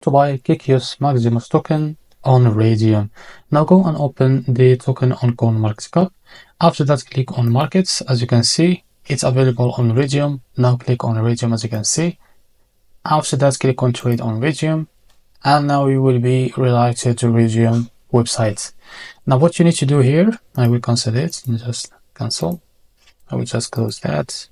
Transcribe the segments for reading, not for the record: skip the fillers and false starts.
to buy Kekius Maximus token on Raydium. Now go and open the token on CoinMarketCap. After that, click on Markets. As you can see, it's available on Raydium. Now click on Raydium, as you can see. After that, click on Trade on Raydium. And now you will be redirected to Raydium website. Now what you need to do here, I will cancel it. Just cancel. I will just close that.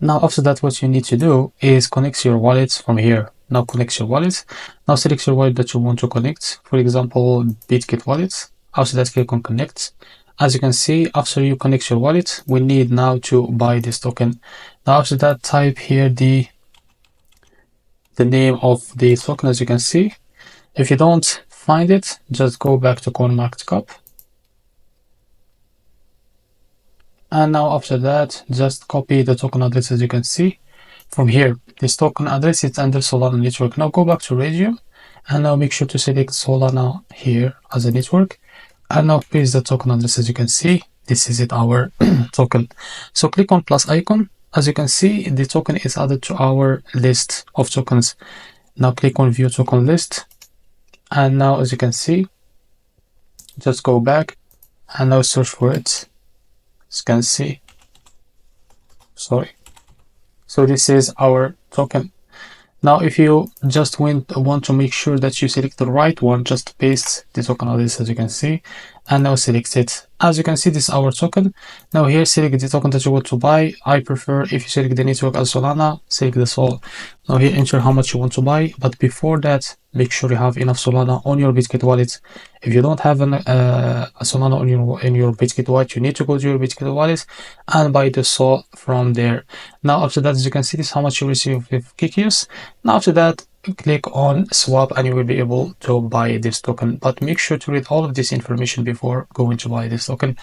Now after that, what you need to do is connect your wallet from here. Now connect your wallet. Now select your wallet that you want to connect. For example, Bitget wallet. After that, click on connect. As you can see, after you connect your wallet, we need now to buy this token. Now after that, type here the name of the token. As you can see, if you don't find it, just go back to CoinMarketCap. And now after that, just copy the token address. As you can see from here, this token address is under Solana network. Now go back to Raydium and now make sure to select Solana here as a network, and now paste the token address. As you can see, this is it, our token. So click on plus icon. As you can see, the token is added to our list of tokens. Now click on view token list, and now as you can see, just go back and now search for it. As you can see, so this is our token. Now if you just want to make sure that you select the right one, just paste the token address, as you can see, and now select it. As you can see, this is our token. Now here, select the token that you want to buy. I prefer, if you select the network as Solana, select the Sol. Now here, enter how much you want to buy, but before that, make sure you have enough Solana on your Bitget wallet. If you don't have a Solana in your Bitget wallet, you need to go to your Bitget wallet and buy the Sol from there. Now after that, as you can see, this is how much you receive with Kekius. Now after that, click on swap and you will be able to buy this token, but make sure to read all of this information before going to buy this token.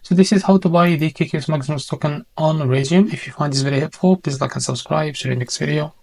So this is how to buy the Kekius Maximus token on Raydium. If you find this very helpful, please like and subscribe. See you in the next video.